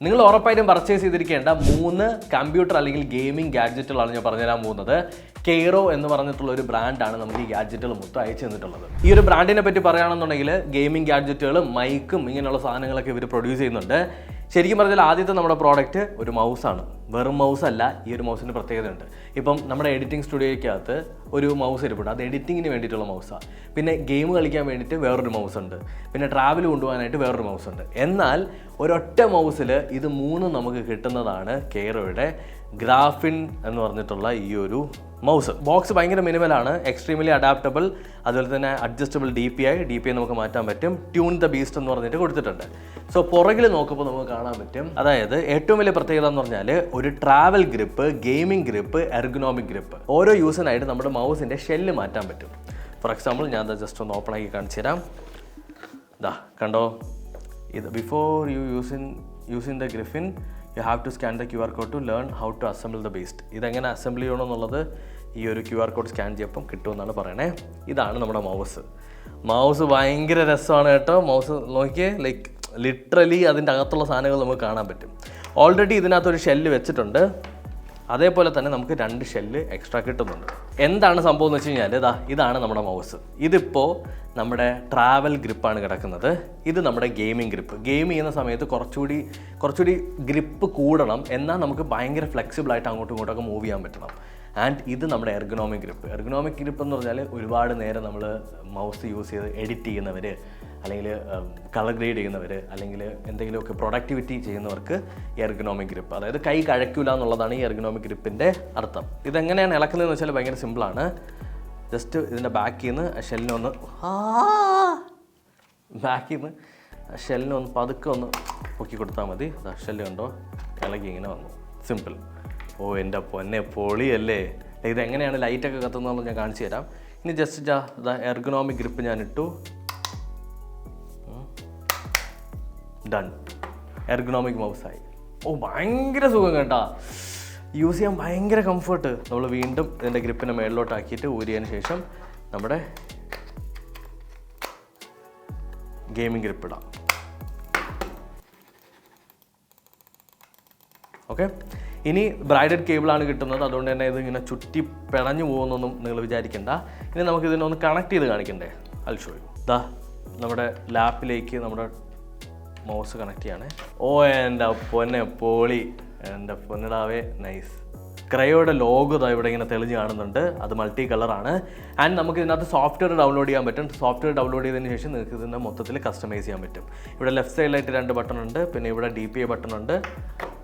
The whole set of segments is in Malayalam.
നിങ്ങൾ ഉറപ്പായിട്ടും പർച്ചേസ് ചെയ്തിരിക്കേണ്ട 3 കമ്പ്യൂട്ടർ അല്ലെങ്കിൽ ഗെയിമിംഗ് ഗാഡ്ജറ്റുകളാണ് ഞാൻ പറഞ്ഞുതരാൻ പോകുന്നത്. കെയ്റോ എന്ന് പറഞ്ഞിട്ടുള്ള ഒരു ബ്രാൻഡാണ് നമുക്ക് ഈ ഗാഡ്ജറ്റുകൾ മൊത്തം അയച്ചു തന്നിട്ടുള്ളത്. ഈ ഒരു ബ്രാൻഡിനെ പറ്റി പറയുകയാണെന്നുണ്ടെങ്കിൽ ഗെയിമിംഗ് ഗാഡ്ജറ്റുകളും മൈക്കും ഇങ്ങനെയുള്ള സാധനങ്ങളൊക്കെ ഇവർ പ്രൊഡ്യൂസ് ചെയ്യുന്നുണ്ട്. ശരിക്കും പറഞ്ഞാൽ ആദ്യത്തെ നമ്മുടെ പ്രോഡക്റ്റ് ഒരു മൗസാണ്. വെറും മൗസ് അല്ല, ഈ ഒരു മൗസിൻ്റെ പ്രത്യേകതയുണ്ട്. ഇപ്പം നമ്മുടെ എഡിറ്റിംഗ് സ്റ്റുഡിയോയ്ക്കകത്ത് ഒരു മൗസ് ഇരിപ്പുണ്ട്, അത് എഡിറ്റിങ്ങിന് വേണ്ടിയിട്ടുള്ള മൗസാണ്. പിന്നെ ഗെയിം കളിക്കാൻ വേണ്ടിയിട്ട് വേറൊരു മൗസ് ഉണ്ട്, പിന്നെ ട്രാവൽ കൊണ്ടുപോകാനായിട്ട് വേറൊരു മൗസ് ഉണ്ട്. എന്നാൽ ഒരൊറ്റ മൗസിൽ ഇത് 3 നമുക്ക് കിട്ടുന്നതാണ് കെയ്റോയുടെ ഗ്രാഫിൻ എന്ന് പറഞ്ഞിട്ടുള്ള ഈ ഒരു മൗസ്. ബോക്സ് ഭയങ്കര മിനിമലാണ്, എക്സ്ട്രീംലി അഡാപ്റ്റബിൾ, അതുപോലെ തന്നെ അഡ്ജസ്റ്റബിൾ ഡി പി ഐ നമുക്ക് മാറ്റാൻ പറ്റും. ട്യൂൺ ദ ബീസ്റ്റ് എന്ന് പറഞ്ഞിട്ട് കൊടുത്തിട്ടുണ്ട്. സോ പുറകിൽ നോക്കുമ്പോൾ നമുക്ക് കാണാൻ പറ്റും, അതായത് ഏറ്റവും വലിയ പ്രത്യേകത എന്ന് പറഞ്ഞാൽ ഒരു travel grip, gaming grip, ergonomic grip. ഓരോ യൂസിനായിട്ട് നമ്മുടെ മൗസിൻ്റെ ഷെല്ല് മാറ്റാൻ പറ്റും. ഫോർ എക്സാമ്പിൾ ഞാൻ ജസ്റ്റ് ഒന്ന് ഓപ്പൺ ആക്കി കാണിച്ചു തരാം. ഇതാ കണ്ടോ, ഇത് before you using the Griffin you have to scan the QR code to learn how to assemble the beast. ഇതെങ്ങനെ അസംബിൾ ചെയ്യണമെന്നുള്ളത് ഈ ഒരു QR കോഡ് സ്കാൻ ചെയ്യുമ്പം കിട്ടുമെന്നാണ് പറയണേ. ഇതാണ് നമ്മുടെ മൗസ് ഭയങ്കര രസമാണ് കേട്ടോ. മൗസ് നോക്കിയേ, ലൈക്ക് ലിറ്ററലി അതിൻ്റെ അകത്തുള്ള സാധനങ്ങൾ നമുക്ക് കാണാൻ പറ്റും. ഓൾറെഡി ഇതിനകത്തൊരു ഷെല്ല് വെച്ചിട്ടുണ്ട്, അതേപോലെ തന്നെ നമുക്ക് 2 ഷെല്ല് എക്സ്ട്രാ കിട്ടുന്നുണ്ട്. എന്താണ് സംഭവം എന്ന് വെച്ച് കഴിഞ്ഞാൽ ഇതാണ് നമ്മുടെ മൗസ്. ഇതിപ്പോൾ നമ്മുടെ ട്രാവൽ ഗ്രിപ്പാണ് കിടക്കുന്നത്. ഇത് നമ്മുടെ ഗെയിമിംഗ് ഗ്രിപ്പ്. ഗെയിം ചെയ്യുന്ന സമയത്ത് കുറച്ചുകൂടി ഗ്രിപ്പ് കൂടണം, എന്നാൽ നമുക്ക് ഭയങ്കര ഫ്ലെക്സിബിളായിട്ട് അങ്ങോട്ടും ഇങ്ങോട്ടൊക്കെ മൂവ് ചെയ്യാൻ പറ്റണം. ആൻഡ് ഇത് നമ്മുടെ എർഗണോമിക് ഗ്രിപ്പ് എന്ന് പറഞ്ഞാൽ ഒരുപാട് നേരം നമ്മൾ മൗസ് യൂസ് ചെയ്ത് എഡിറ്റ് ചെയ്യുന്നവർ, അല്ലെങ്കിൽ കളർ ഗ്രേഡ് ചെയ്യുന്നവർ, അല്ലെങ്കിൽ എന്തെങ്കിലുമൊക്കെ പ്രൊഡക്ടിവിറ്റി ചെയ്യുന്നവർക്ക് എർഗണോമിക് ഗ്രിപ്പ്, അതായത് കൈ കഴക്കില്ല എന്നുള്ളതാണ് ഈ എർഗണോമിക് ഗ്രിപ്പിൻ്റെ അർത്ഥം. ഇതെങ്ങനെയാണ് ഇളക്കുന്നതെന്ന് വെച്ചാൽ ഭയങ്കര സിമ്പിളാണ്. ജസ്റ്റ് ഇതിൻ്റെ ബാക്കിൽ നിന്ന് ഷെല്ലിനൊന്ന് പതുക്കെ ഒന്ന് പൊക്കി കൊടുത്താൽ മതി. ഷെല്ല് കണ്ടോ, ഇളകി ഇങ്ങനെ വന്നു. സിമ്പിൾ. ഓ എൻ്റെ പൊന്നെ, പൊളിയല്ലേ. ഇതെങ്ങനെയാണ് ലൈറ്റൊക്കെ കത്തുന്നതെന്ന് ഞാൻ കാണിച്ചു തരാം. ഇനി ജസ്റ്റ് എർഗണോമിക് ഗ്രിപ്പ് ഞാൻ ഇട്ടു, ഡൺ, എർഗണോമിക് മൗസായി. ഓ ഭയങ്കര സുഖം കേട്ടോ, യൂസ് ചെയ്യാൻ ഭയങ്കര കംഫർട്ട്. നമ്മൾ വീണ്ടും ഇതിൻ്റെ ഗ്രിപ്പിനെ മേളിലോട്ടാക്കിയിട്ട് ഊരിയതിന് ശേഷം നമ്മുടെ ഗെയിമിംഗ് ഗ്രിപ്പ് ഇടാം. ഓക്കെ, ഇനി ബ്രൈഡഡ് കേബിളാണ് കിട്ടുന്നത്, അതുകൊണ്ട് തന്നെ ഇത് ഇങ്ങനെ ചുറ്റി പിണഞ്ഞു പോകുന്നൊന്നും നിങ്ങൾ വിചാരിക്കണ്ട. ഇനി നമുക്ക് ഇതിനൊന്ന് കണക്ട് ചെയ്ത് കാണിക്കണ്ടേ, I'll show you. നമ്മുടെ ലാപ്പിലേക്ക് നമ്മുടെ മൗസ് കണക്ട് ചെയ്യണേ. ഓ എൻ്റെ പൊന്നെ പൊളി, എൻ്റെ പൊന്നിടാവേ, നൈസ്. ക്രയോയുടെ ലോഗോ ഇവിടെ ഇങ്ങനെ തെളിഞ്ഞ് കാണുന്നുണ്ട്, അത് മൾട്ടി കളറാണ്. ആൻഡ് നമുക്ക് ഇതിനകത്ത് സോഫ്റ്റ്വെയർ ഡൗൺലോഡ് ചെയ്യാൻ പറ്റും. സോഫ്റ്റ്വെയർ ഡൗൺലോഡ് ചെയ്തതിന് ശേഷം നിങ്ങൾക്ക് ഇതിനെ മൊത്തത്തിൽ കസ്റ്റമൈസ് ചെയ്യാൻ പറ്റും. ഇവിടെ ലെഫ്റ്റ് സൈഡിലായിട്ട് 2 ബട്ടൺ ഉണ്ട്, പിന്നെ ഇവിടെ DPI ബട്ടൺ ഉണ്ട്.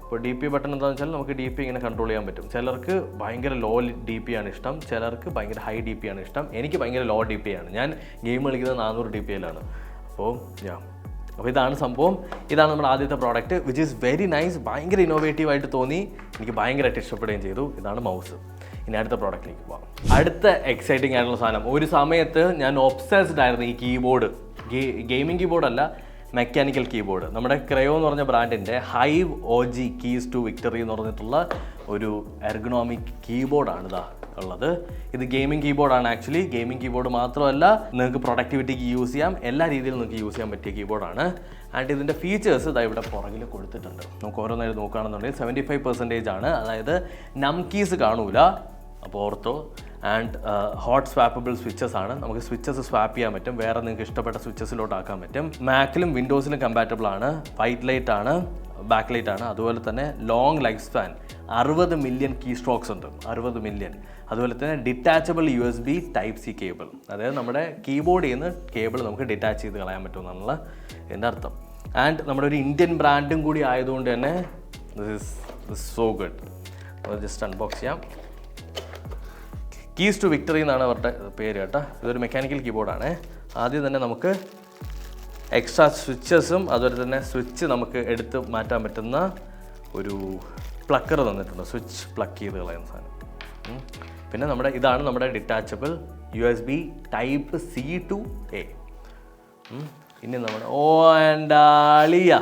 ഇപ്പോൾ DPI ബട്ടൺ എന്താണെന്ന് വെച്ചാൽ നമുക്ക് DPI ഇങ്ങനെ കൺട്രോൾ ചെയ്യാൻ പറ്റും. ചിലർക്ക് ഭയങ്കര ലോ DPI ആണ് ഇഷ്ടം, ചിലർക്ക് ഭയങ്കര ഹൈ DPI ആണ് ഇഷ്ടം. എനിക്ക് ഭയങ്കര ലോ DPI ആണ്, ഞാൻ ഗെയിം കളിക്കുന്നത് 400 DPIയിലാണ്. അപ്പോൾ ഇതാണ് സംഭവം. ഇതാണ് നമ്മുടെ ആദ്യത്തെ product, which is very nice. ഭയങ്കര ഇന്നോവേറ്റീവായിട്ട് തോന്നി, എനിക്ക് ഭയങ്കരമായിട്ട് ഇഷ്ടപ്പെടുകയും ചെയ്തു. ഇതാണ് മൗസ്. ഇനി അടുത്ത പ്രോഡക്റ്റിലേക്ക് പോകാം. അടുത്ത എക്സൈറ്റിംഗ് ആയിട്ടുള്ള സാധനം, ഒരു സമയത്ത് ഞാൻ ഒബ്സസ്ഡ് ആയിരുന്നു ഈ കീബോർഡ്. ഗെയിമിംഗ് കീബോർഡല്ല, മെക്കാനിക്കൽ കീബോർഡ്. നമ്മുടെ ക്രയോ എന്ന് പറഞ്ഞ ബ്രാൻഡിൻ്റെ Hive OG keys to victory എന്ന് പറഞ്ഞിട്ടുള്ള ഒരു എർഗണോമിക് കീബോർഡാണ് ഉള്ളത്. ഇത് ഗെയിമിംഗ് കീബോർഡാണ്. ആക്ച്വലി ഗെയിമിംഗ് കീബോർഡ് മാത്രമല്ല, നിങ്ങൾക്ക് പ്രൊഡക്ടിവിറ്റിക്ക് യൂസ് ചെയ്യാം, എല്ലാ രീതിയിലും നിങ്ങൾക്ക് യൂസ് ചെയ്യാൻ പറ്റിയ കീബോർഡാണ്. ആൻഡ് ഇതിൻ്റെ ഫീച്ചേഴ്സ് ഇവിടെ പുറകിൽ കൊടുത്തിട്ടുണ്ട്. നമുക്ക് ഓരോന്നായിട്ട് നോക്കുകയാണെന്നുണ്ടെങ്കിൽ 75% ആണ്, അതായത് നം കീസ് കാണൂല, അപ്പോൾ ortho. And hot swappable switches ആണ്, നമുക്ക് സ്വിച്ചസ് സ്വാപ്പ് ചെയ്യാൻ പറ്റും, വേറെ നിങ്ങൾക്ക് ഇഷ്ടപ്പെട്ട സ്വിച്ചസിലോട്ട് ആക്കാൻ പറ്റും. മാക്കിലും വിൻഡോസിലും കമ്പാറ്റബിൾ ആണ്. വൈറ്റ് ലൈറ്റ് ആണ്, ബാക്ക് ലൈറ്റ് ആണ്. അതുപോലെ തന്നെ long life span, 60 million key strokes ഉണ്ട്, 60 മില്യൺ. അതുപോലെ തന്നെ ഡിറ്റാച്ചബിൾ USB Type-C കേബിൾ, അതായത് നമ്മുടെ കീബോർഡിൽ നിന്ന് കേബിൾ നമുക്ക് ഡിറ്റാച്ച് ചെയ്ത് കളയാൻ പറ്റുമെന്നുള്ള എൻ്റെ അർത്ഥം. ആൻഡ് നമ്മുടെ ഒരു ഇന്ത്യൻ ബ്രാൻഡും കൂടി ആയതുകൊണ്ട് തന്നെ this is so good. Just unbox ചെയ്യാം. കീസ് ടു വിക്ടറി എന്നാണ് അവരുടെ പേര് കേട്ടോ. ഇതൊരു മെക്കാനിക്കൽ കീബോർഡാണ്. ആദ്യം തന്നെ നമുക്ക് എക്സ്ട്രാ സ്വിച്ചസും അതുപോലെ തന്നെ സ്വിച്ച് നമുക്ക് എടുത്ത് മാറ്റാൻ പറ്റുന്ന ഒരു പ്ലക്കർ തന്നിട്ടുണ്ട്, സ്വിച്ച് പ്ലക്ക് ചെയ്ത് കളയുന്ന സാധനം. പിന്നെ ഇതാണ് നമ്മുടെ detachable USB Type-C to A. ഇനി നമ്മുടെ എൻ്റെ ആളിയ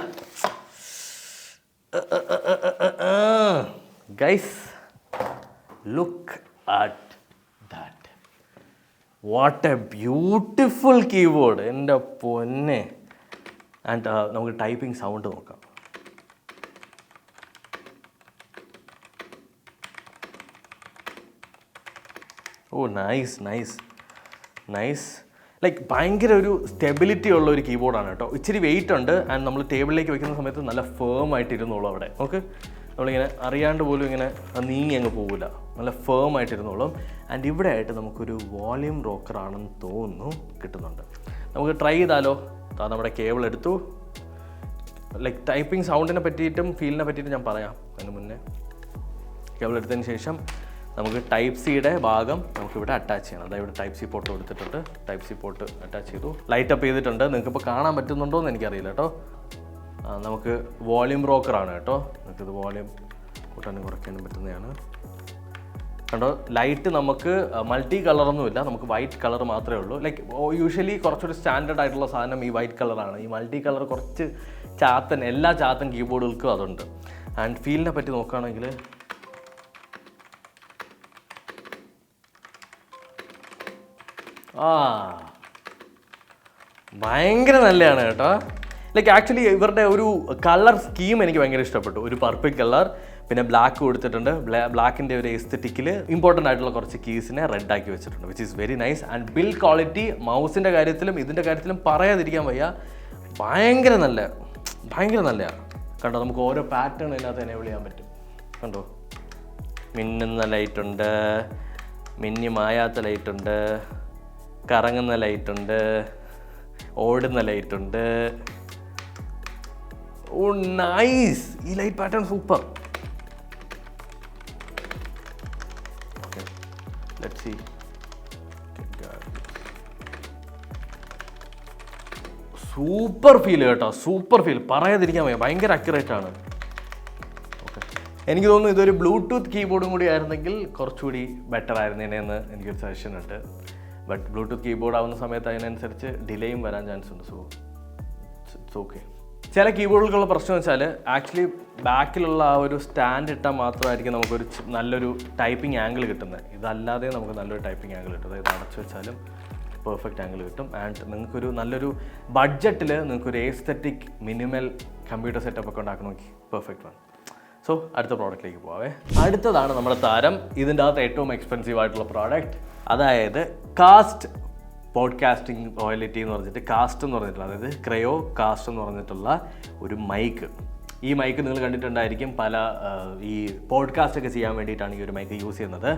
guys, look at that. What a beautiful keyboard, എൻ്റെ പൊന്നെ. ആൻഡ് നമുക്ക് ടൈപ്പിംഗ് സൗണ്ട് നോക്കാം. ഓ നൈസ് നൈസ് നൈസ്. ലൈക്ക് ഭയങ്കര ഒരു സ്റ്റെബിലിറ്റി ഉള്ള ഒരു കീബോർഡാണ് കേട്ടോ. ഇച്ചിരി വെയിറ്റ് ഉണ്ട് ആൻഡ് നമ്മൾ ടേബിളിലേക്ക് വെക്കുന്ന സമയത്ത് നല്ല ഫേം ആയിട്ടിരുന്നോളൂ അവിടെ. ഓക്കെ, നമ്മളിങ്ങനെ അറിയാണ്ട് പോലും ഇങ്ങനെ നീങ്ങി അങ്ങ് പോകില്ല, നല്ല ഫേം ആയിട്ടിരുന്നോളും. ആൻഡ് ഇവിടെ ആയിട്ട് നമുക്കൊരു വോളിയം റോക്കറാണെന്ന് തോന്നുന്നു കിട്ടുന്നുണ്ട്. നമുക്ക് ട്രൈ ചെയ്താലോ? നമ്മുടെ കേബിൾ എടുത്തു. ലൈക്ക് ടൈപ്പിംഗ് സൗണ്ടിനെ പറ്റിയിട്ടും ഫീലിനെ പറ്റിയിട്ടും ഞാൻ പറയാം. അതിന് മുന്നേ കേബിൾ എടുത്തതിന് ശേഷം നമുക്ക് ടൈപ്പ് സിയുടെ ഭാഗം നമുക്കിവിടെ അറ്റാച്ച് ചെയ്യണം. അതായത് ഇവിടെ ടൈപ്പ് സി പോർട്ട് കൊടുത്തിട്ടുണ്ട്. ടൈപ്പ് സി പോർട്ട് അറ്റാച്ച് ചെയ്തു, ലൈറ്റ് അപ്പ് ചെയ്തിട്ടുണ്ട്. നിങ്ങൾക്കിപ്പോൾ കാണാൻ പറ്റുന്നുണ്ടോ എന്ന് എനിക്കറിയില്ല കേട്ടോ. നമുക്ക് വോളിയം റോക്കറാണ് കേട്ടോ. നിങ്ങൾക്കിത് വോളിയം കൂട്ടാനും കുറയ്ക്കാനും പറ്റുന്നതാണ് കണ്ടോ. ലൈറ്റ് നമുക്ക് മൾട്ടി കളറൊന്നുമില്ല, നമുക്ക് വൈറ്റ് കളർ മാത്രമേ ഉള്ളൂ. ലൈക്ക് യൂഷ്വലി കുറച്ചൊരു സ്റ്റാൻഡേർഡ് ആയിട്ടുള്ള സാധനം ഈ വൈറ്റ് കളറാണ്. ഈ മൾട്ടി കളർ കുറച്ച് ചാത്തൻ, എല്ലാ ചാത്തൻ കീബോർഡുകൾക്കും അതുണ്ട്. ആൻഡ് ഫീലിനെ പറ്റി നോക്കുകയാണെങ്കിൽ ഭയങ്കര നല്ലതാണ് കേട്ടോ. ലൈക്ക് ആക്ച്വലി ഇവരുടെ ഒരു കളർ സ്കീം എനിക്ക് ഭയങ്കര ഇഷ്ടപ്പെട്ടു. ഒരു പർപ്പിൾ കളർ, പിന്നെ ബ്ലാക്ക് കൊടുത്തിട്ടുണ്ട്. ബ്ലാക്കിൻ്റെ ഒരു എസ്തെറ്റിക്കിൽ ഇമ്പോർട്ടൻ്റ് ആയിട്ടുള്ള കുറച്ച് കീസിനെ റെഡ് ആക്കി വെച്ചിട്ടുണ്ട്, which is very nice. And build quality മൗസിൻ്റെ കാര്യത്തിലും ഇതിൻ്റെ കാര്യത്തിലും പറയാതിരിക്കാൻ വയ്യ. ഭയങ്കര നല്ലതാണ് കണ്ടോ. നമുക്ക് ഓരോ പാറ്റേൺ അതിനകത്ത് എനേബിൾ ചെയ്യാൻ പറ്റും കണ്ടോ. മിന്നുന്ന ലൈറ്റുണ്ട്, മിന്നി മായാത്ത ലൈറ്റുണ്ട്, കറങ്ങുന്ന ലൈറ്റുണ്ട്, ഓടുന്ന ലൈറ്റുണ്ട്. ഓ നൈസ്, ഈ light pattern super. Okay, let's see. Super feel കേട്ടോ, സൂപ്പർ ഫീൽ, പറയാതിരിക്കാൻ വയ്യ. ഭയങ്കര അക്യുറേറ്റ് ആണ്. ഓക്കെ, എനിക്ക് തോന്നുന്നു ഇതൊരു ബ്ലൂടൂത്ത് കീബോർഡും കൂടി ആയിരുന്നെങ്കിൽ കുറച്ചുകൂടി ബെറ്റർ ആയിരുന്നേനെന്ന് എനിക്കൊരു സജഷൻ ഉണ്ട്. ബട്ട് ബ്ലൂടൂത്ത് കീബോർഡ് ആവുന്ന സമയത്ത് അതിനനുസരിച്ച് ഡിലേയും വരാൻ ചാൻസ് ഉണ്ട്. So it's okay. ചില കീബോർഡുകളുള്ള പ്രശ്നം വെച്ചാൽ ആക്ച്വലി ബാക്കിലുള്ള ആ ഒരു സ്റ്റാൻഡ് ഇട്ടാൽ മാത്രമായിരിക്കും നമുക്കൊരു നല്ലൊരു ടൈപ്പിംഗ് ആംഗിൾ കിട്ടുന്നത്. ഇതല്ലാതെ നമുക്ക് നല്ലൊരു ടൈപ്പിംഗ് ആംഗിൾ കിട്ടും. അതായത് അടച്ചു വെച്ചാലും പെർഫെക്റ്റ് ആംഗിൾ കിട്ടും. ആൻഡ് നിങ്ങൾക്കൊരു നല്ലൊരു ബഡ്ജറ്റിൽ നിങ്ങൾക്കൊരു എസ്തെറ്റിക് മിനിമൽ കമ്പ്യൂട്ടർ സെറ്റപ്പ് ഒക്കെ ഉണ്ടാക്കണമെങ്കിൽ പെർഫെക്റ്റ് ആണ്. സോ അടുത്ത പ്രോഡക്റ്റിലേക്ക് പോവാവേ. അടുത്തതാണ് നമ്മുടെ താരം. ഇതിൻ്റെ അകത്ത് ഏറ്റവും എക്സ്പെൻസീവ് ആയിട്ടുള്ള പ്രോഡക്റ്റ്, അതായത് കാസ്റ്റ് പോഡ്കാസ്റ്റിംഗ് റോയലിറ്റി എന്ന് പറഞ്ഞിട്ട് കാസ്റ്റ് എന്ന് പറഞ്ഞിട്ടുള്ള, അതായത് ക്രയോ കാസ്റ്റ് എന്ന് പറഞ്ഞിട്ടുള്ള ഒരു മൈക്ക്. ഈ മൈക്ക് നിങ്ങൾ കണ്ടിട്ടുണ്ടായിരിക്കും. പല ഈ പോഡ്കാസ്റ്റ് ഒക്കെ ചെയ്യാൻ വേണ്ടിയിട്ടാണ് ഈ ഒരു മൈക്ക് യൂസ് ചെയ്യുന്നത്.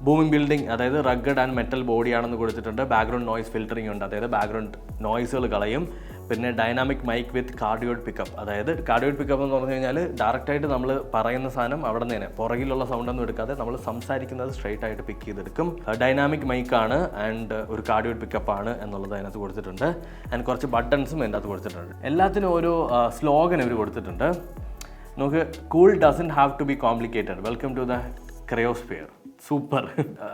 ബൂമിംഗ് ബിൽഡിംഗ്, അതായത് റഗ്ഗഡ് ആൻഡ് മെറ്റൽ ബോഡിയാണെന്ന് കൊടുത്തിട്ടുണ്ട്. ബാക്ക്ഗ്രൗണ്ട് നോയ്സ് ഫിൽറ്ററിംഗ് ഉണ്ട്, അതായത് ബാക്ക്ഗ്രൗണ്ട് നോയ്സുകൾ കളയും. പിന്നെ ഡൈനാമിക് മൈക്ക് വിത്ത് കാർഡിയോഡ് പിക്കപ്പ്, അതായത് കാർഡിയോഡ് പിക്കപ്പ് എന്ന് പറഞ്ഞു കഴിഞ്ഞാൽ ഡയറക്റ്റായിട്ട് നമ്മൾ പറയുന്ന സാധനം അവിടെ നിന്ന് തന്നെ പുറകിലുള്ള സൗണ്ടൊന്നും എടുക്കാതെ നമ്മൾ സംസാരിക്കുന്നത് സ്ട്രെയിറ്റ് ആയിട്ട് പിക്ക് ചെയ്തെടുക്കും. ഡൈനാമിക് മൈക്കാണ് ആൻഡ് ഒരു കാർഡിയോഡ് പിക്കപ്പാണ് എന്നുള്ളത് അതിനകത്ത് കൊടുത്തിട്ടുണ്ട്. ആൻഡ് കുറച്ച് ബട്ടൺസും അതിൻ്റെ അകത്ത് കൊടുത്തിട്ടുണ്ട്. എല്ലാത്തിനും ഓരോ സ്ലോഗൻ ഇവർ കൊടുത്തിട്ടുണ്ട്. നമുക്ക് cool doesn't have to be complicated, welcome to the cryosphere. Super.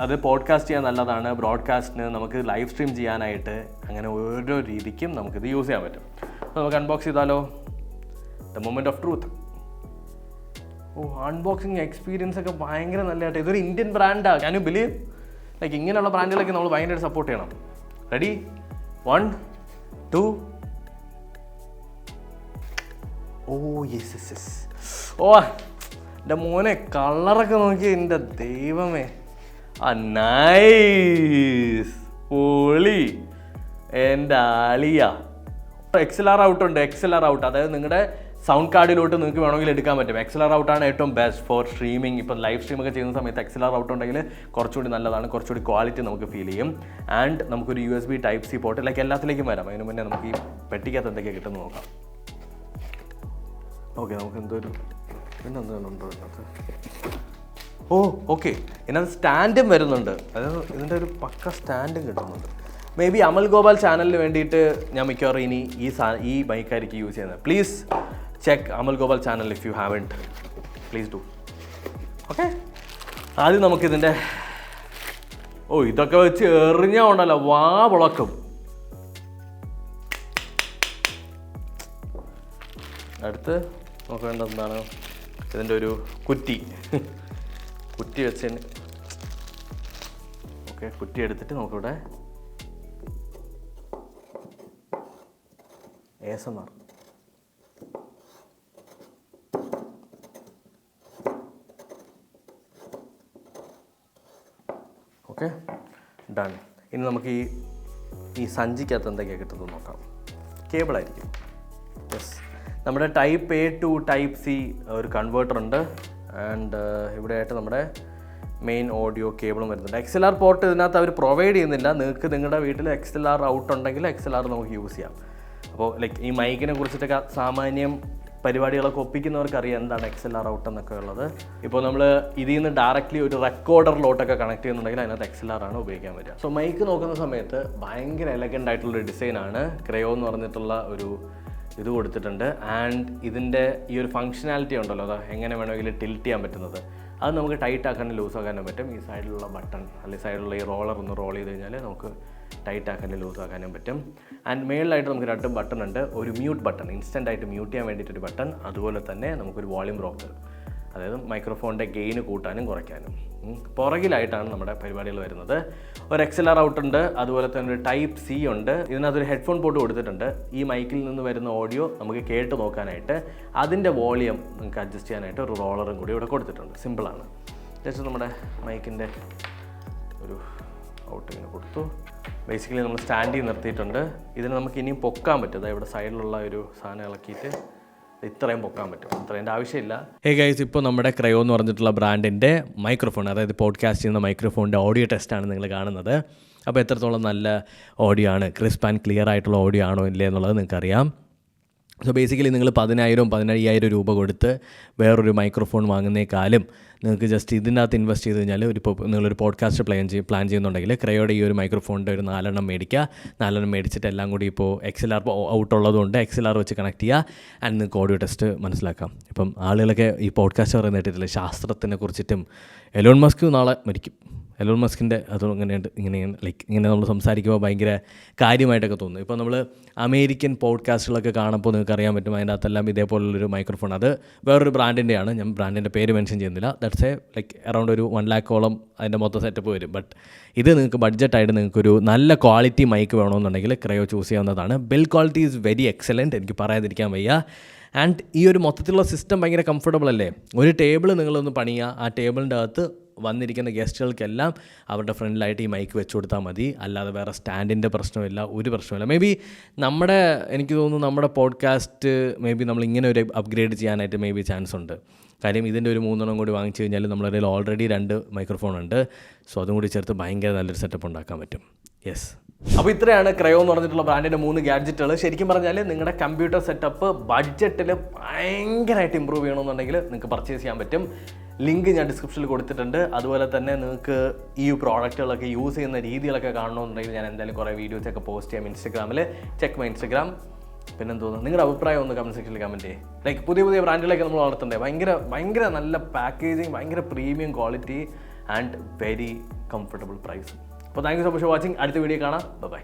അത് പോഡ്കാസ്റ്റ് ചെയ്യാൻ നല്ലതാണ്, ബ്രോഡ്കാസ്റ്റിന് നമുക്ക് ലൈവ് സ്ട്രീം ചെയ്യാനായിട്ട്, അങ്ങനെ ഓരോ രീതിക്കും നമുക്കിത് യൂസ് ചെയ്യാൻ പറ്റും. നമുക്ക് അൺബോക്സ് ചെയ്താലോ? The moment of truth. Oh, unboxing experience ഒക്കെ ഭയങ്കര നല്ലതായിട്ട്. ഇതൊരു ഇന്ത്യൻ ബ്രാൻഡാണ്. Can you believe? ലൈക്ക് ഇങ്ങനെയുള്ള ബ്രാൻഡുകളൊക്കെ നമ്മൾ ഭയങ്കരമായിട്ട് സപ്പോർട്ട് ചെയ്യണം. Ready, 1 2. Oh yes yes yes. ഓ എൻ്റെ മോനെ, കളറൊക്കെ നോക്കി, എൻ്റെ ദൈവമേ. നൈസ്, പൊളി, എൻ്റെ ആളിയ. XLR ഔട്ട് ഉണ്ട്. XLR ഔട്ട്, അതായത് നിങ്ങളുടെ സൗണ്ട് കാർഡിലോട്ട് നിങ്ങൾക്ക് വേണമെങ്കിൽ എടുക്കാൻ പറ്റും. XLR ഔട്ടാണ് ഏറ്റവും ബെസ്റ്റ് ഫോർ സ്ട്രീമിങ്. ഇപ്പം ലൈവ് സ്ട്രീം ഒക്കെ ചെയ്യുന്ന സമയത്ത് XLR ഔട്ട് ഉണ്ടെങ്കിൽ കുറച്ചുകൂടി നല്ലതാണ്, കുറച്ചുകൂടി ക്വാളിറ്റി നമുക്ക് ഫീൽ ചെയ്യും. ആൻഡ് നമുക്കൊരു USB Type-C പോർട്ട്, ലൈക്ക് എല്ലാത്തിലേക്കും വരാം. അതിന് മുന്നേ നമുക്ക് ഈ പെട്ടിക്കകത്ത് എന്തൊക്കെയാണ് കിട്ടുമെന്ന് നോക്കാം. ഓക്കെ, നമുക്ക് എന്തൊരു പിന്നെന്താണുണ്ടോ ഇതിനകത്ത്? ഓ ഓക്കെ, ഇതിനകത്ത് സ്റ്റാൻഡും വരുന്നുണ്ട്. അതായത് ഇതിൻ്റെ ഒരു പക്ക സ്റ്റാൻഡും കിട്ടുന്നുണ്ട്. മേ ബി അമൽ ഗോപാൽ ചാനലിന് വേണ്ടിയിട്ട് ഞാൻ മിക്കവാറും ഇനി ഈ ബൈക്കായിരിക്കും യൂസ് ചെയ്യുന്നത്. Please check Amal Gopal channel if you haven't, please do. Okay, ആദ്യം നമുക്കിതിൻ്റെ ഇതൊക്കെ വെച്ച് എറിഞ്ഞാൽ ഉണ്ടല്ലോ വാ പൊളക്കും. അടുത്ത് നമുക്ക് വേണ്ട എന്താണ്, ഇതിൻ്റെ ഒരു കുറ്റി വെച്ചതിന്. ഓക്കെ, കുറ്റി എടുത്തിട്ട് നമുക്കിവിടെ ASMR. Okay, okay, done. ഇനി നമുക്ക് ഈ സഞ്ചിക്കകത്ത് എന്തൊക്കെയാണ് കിട്ടുന്നത് നോക്കാം. കേബിളായിരിക്കും. യെസ്, നമ്മുടെ type A to type C ഒരു കൺവേർട്ടർ ഉണ്ട്. ആൻഡ് ഇവിടെയായിട്ട് നമ്മുടെ മെയിൻ ഓഡിയോ കേബിളും വരുന്നുണ്ട്. XLR പോർട്ട് ഇതിനകത്ത് അവർ പ്രൊവൈഡ് ചെയ്യുന്നില്ല. നിങ്ങൾക്ക് നിങ്ങളുടെ വീട്ടിൽ XLR ഔട്ട് ഉണ്ടെങ്കിൽ XLR നമുക്ക് യൂസ് ചെയ്യാം. അപ്പോൾ ലൈക്ക് ഈ മൈക്കിനെ കുറിച്ചിട്ടൊക്കെ സാമാന്യം പരിപാടികളൊക്കെ ഒപ്പിക്കുന്നവർക്ക് അറിയാം എന്താണ് XLR ഔട്ട് എന്നൊക്കെ ഉള്ളത്. ഇപ്പോൾ നമ്മൾ ഇതിൽ നിന്ന് ഡയറക്റ്റ്ലി ഒരു റെക്കോർഡറിലോട്ടൊക്കെ കണക്ട് ചെയ്യുന്നുണ്ടെങ്കിൽ അതിനകത്ത് XLR ആണ് ഉപയോഗിക്കാൻ പറ്റുക. സോ മൈക്ക് നോക്കുന്ന സമയത്ത് ഭയങ്കര എലഗൻ്റ് ആയിട്ടുള്ളൊരു ഡിസൈനാണ്. ക്രയോ എന്ന് പറഞ്ഞിട്ടുള്ള ഒരു ഇത് കൊടുത്തിട്ടുണ്ട്. ആൻഡ് ഇതിൻ്റെ ഈ ഒരു ഫങ്ഷനാലിറ്റി ഉണ്ടല്ലോ, അത് എങ്ങനെ വേണമെങ്കിൽ ടിൽറ്റ് ചെയ്യാൻ പറ്റുന്നത്, അത് നമുക്ക് ടൈറ്റ് ആക്കാനും ലൂസ് ആക്കാനും പറ്റും. ഈ സൈഡിലുള്ള ബട്ടൺ അല്ലെങ്കിൽ സൈഡിലുള്ള ഈ റോളർ ഒന്ന് റോൾ ചെയ്ത് കഴിഞ്ഞാൽ നമുക്ക് ടൈറ്റ് ആക്കാനും ലൂസ് ആക്കാനും പറ്റും. ആൻഡ് മേളിലായിട്ട് നമുക്ക് 2 ബട്ടൺ ഉണ്ട്. ഒരു മ്യൂട്ട് ബട്ടൺ, ഇൻസ്റ്റൻ്റ് ആയിട്ട് മ്യൂട്ട് ചെയ്യാൻ വേണ്ടിയിട്ടൊരു ബട്ടൺ. അതുപോലെ തന്നെ നമുക്കൊരു വോളിയം റോക്കർ, അതായത് മൈക്രോഫോണിൻ്റെ ഗെയിന് കൂട്ടാനും കുറയ്ക്കാനും. പുറകിലായിട്ടാണ് നമ്മുടെ പരിപാടികൾ വരുന്നത്. ഒരു XLR ഔട്ട് ഉണ്ട്. അതുപോലെ തന്നെ ഒരു ടൈപ്പ് സി ഉണ്ട്. ഇതിനകത്തൊരു ഹെഡ്ഫോൺ പോർട്ട് കൊടുത്തിട്ടുണ്ട്. ഈ മൈക്കിൽ നിന്ന് വരുന്ന ഓഡിയോ നമുക്ക് കേട്ട് നോക്കാനായിട്ട് അതിൻ്റെ വോളിയം നമുക്ക് അഡ്ജസ്റ്റ് ചെയ്യാനായിട്ട് ഒരു റോളറും കൂടി ഇവിടെ കൊടുത്തിട്ടുണ്ട്. സിമ്പിളാണ്. ജസ്റ്റ് നമ്മുടെ മൈക്കിൻ്റെ ഒരു ഔട്ട് ഇങ്ങനെ കൊടുത്തു. ബേസിക്കലി നമ്മൾ സ്റ്റാൻഡിൽ നിർത്തിയിട്ടുണ്ട്. ഇതിന് നമുക്ക് ഇനിയും പൊക്കാൻ പറ്റും. ഇവിടെ സൈഡിലുള്ള ഒരു സാധനം ഇളക്കിയിട്ട് ഇത്രയും പൊക്കാൻ പറ്റും. അത്രേൻ്റെ ആവശ്യമില്ല. ഹേ ഗൈസ്, ഇപ്പോൾ നമ്മുടെ ക്രയോ എന്ന് പറഞ്ഞിട്ടുള്ള ബ്രാൻഡിൻ്റെ മൈക്രോഫോൺ, അതായത് പോഡ്കാസ്റ്റ് ചെയ്യുന്ന മൈക്രോഫോണിൻ്റെ ഓഡിയോ ടെസ്റ്റാണ് നിങ്ങൾ കാണുന്നത്. അപ്പോൾ എത്രത്തോളം നല്ല ഓഡിയോ ആണ്, ക്രിസ്പ് ആൻഡ് ക്ലിയർ ആയിട്ടുള്ള ഓഡിയോ ആണോ ഇല്ലേ എന്നുള്ളത് നിങ്ങൾക്കറിയാം. സോ ബേസിക്കലി നിങ്ങൾ 10,000-15,000 രൂപ കൊടുത്ത് വേറൊരു മൈക്രോഫോൺ വാങ്ങുന്നേക്കാളും നിങ്ങൾക്ക് ജസ്റ്റ് ഇതിനകത്ത് ഇൻവെസ്റ്റ് ചെയ്ത് കഴിഞ്ഞാൽ നിങ്ങളൊരു പോഡ്കാസ്റ്റ് പ്ലാൻ ചെയ്യുന്നുണ്ടെങ്കിൽ ക്രയോയുടെ ഈ ഒരു മൈക്രോഫോണിൻ്റെ ഒരു 4 എണ്ണം മേടിക്കുക. 4 എണ്ണം മേടിച്ചിട്ട് എല്ലാം കൂടി ഇപ്പോൾ XLR ഔട്ട് ഉള്ളതുകൊണ്ട് XLR വെച്ച് കണക്ട് ചെയ്യുക. ആൻഡ് നിങ്ങൾക്ക് ഓഡിയോ ടെസ്റ്റ് മനസ്സിലാക്കാം. ഇപ്പം ആളുകളൊക്കെ ഈ പോഡ്കാസ്റ്റ് പറയുന്ന കേട്ടിട്ടില്ല, ശാസ്ത്രത്തിനെ കുറിച്ചിട്ടും. എലോൺ മസ്ക് നാളെ മരിക്കും. എലോൺ മസ്കിൻ്റെ അതും ഇങ്ങനെയുണ്ട്. ഇങ്ങനെ നമ്മൾ സംസാരിക്കുമ്പോൾ ഭയങ്കര കാര്യമായിട്ടൊക്കെ തോന്നുന്നു. ഇപ്പോൾ നമ്മൾ അമേരിക്കൻ പോഡ്കാസ്റ്റുകളൊക്കെ കാണുമ്പോൾ നിങ്ങൾക്ക് അറിയാൻ പറ്റും, അതിൻ്റെ അകത്തെല്ലാം ഇതേപോലുള്ളൊരു മൈക്രോഫോൺ. അത് വേറൊരു ബ്രാൻഡിൻ്റെയാണ്, ഞാൻ ബ്രാൻഡിൻ്റെ പേര് മെൻഷൻ ചെയ്യുന്നില്ല. ദാറ്റ്സ് അറൗണ്ട് ഒരു 1 lakh-ഓളം അതിൻ്റെ മൊത്തം സെറ്റപ്പ് വരും. ബട്ട് ഇത് നിങ്ങൾക്ക് ബഡ്ജറ്റായിട്ട് നിങ്ങൾക്കൊരു നല്ല ക്വാളിറ്റി മൈക്ക് വേണമെന്നുണ്ടെങ്കിൽ ക്രയോ ചൂസ് ചെയ്യാവുന്നതാണ്. Build quality is very excellent, എനിക്ക് പറയാതിരിക്കാൻ വയ്യ. ആൻഡ് ഈ ഒരു മൊത്തത്തിലുള്ള സിസ്റ്റം ഭയങ്കര കംഫർട്ടബിൾ അല്ലേ. ഒരു ടേബിൾ നിങ്ങളൊന്ന് പണിയുക, ആ ടേബിളിൻ്റെ അകത്ത് വന്നിരിക്കുന്ന ഗസ്റ്റുകൾക്കെല്ലാം അവരുടെ ഫ്രണ്ടിലായിട്ട് ഈ മൈക്ക് വെച്ച് കൊടുത്താൽ മതി. അല്ലാതെ വേറെ സ്റ്റാൻഡിൻ്റെ പ്രശ്നമില്ല, ഒരു പ്രശ്നമില്ല. എനിക്ക് തോന്നുന്നു നമ്മുടെ പോഡ്കാസ്റ്റ് നമ്മൾ ഇങ്ങനെ ഒരു അപ്ഗ്രേഡ് ചെയ്യാനായിട്ട് ചാൻസ് ഉണ്ട്. കാര്യം ഇതിൻ്റെ ഒരു 3 എണ്ണം കൂടി വാങ്ങിച്ചു കഴിഞ്ഞാൽ നമ്മുടെ കയ്യിൽ ഓൾറെഡി 2 മൈക്രോഫോൺ ഉണ്ട്. സോ അതും കൂടി ചേർത്ത് ഭയങ്കര നല്ലൊരു സെറ്റപ്പ് ഉണ്ടാക്കാൻ പറ്റും. യെസ്, അപ്പോൾ ഇത്രയാണ് ക്രയോ എന്ന് പറഞ്ഞിട്ടുള്ള ബ്രാൻഡിൻ്റെ 3 ഗാഡ്ജറ്റുകൾ. ശരിക്കും പറഞ്ഞാൽ നിങ്ങളുടെ കമ്പ്യൂട്ടർ സെറ്റപ്പ് ബഡ്ജറ്റിൽ ഭയങ്കരമായിട്ട് ഇമ്പ്രൂവ് ചെയ്യണമെന്നുണ്ടെങ്കിൽ നിങ്ങൾക്ക് പർച്ചേസ് ചെയ്യാൻ പറ്റും. ലിങ്ക് ഞാൻ ഡിസ്ക്രിപ്ഷനിൽ കൊടുത്തിട്ടുണ്ട്. അതുപോലെ തന്നെ നിങ്ങൾക്ക് ഈ പ്രോഡക്റ്റുകളൊക്കെ യൂസ് ചെയ്യുന്ന രീതികളൊക്കെ കാണണമെന്നുണ്ടെങ്കിൽ ഞാൻ എന്തായാലും കുറേ വീഡിയോസൊക്കെ പോസ്റ്റ് ചെയ്യാം ഇൻസ്റ്റഗ്രാമിൽ. Check my Instagram. പിന്നെ തോന്നുന്നു നിങ്ങളുടെ അഭിപ്രായം ഒന്ന് കമൻറ്റ് സെക്ഷനിൽ കമൻറ്റ് ചെയ്യും. പുതിയ ബ്രാൻഡുകളൊക്കെ നമ്മൾ വളർത്തണ്ടേ. ഭയങ്കര നല്ല പാക്കേജിങ്, ഭയങ്കര premium quality and very comfortable price. അപ്പോൾ thank you so much for watching. അടുത്ത വീഡിയോ കാണാം. ബൈ.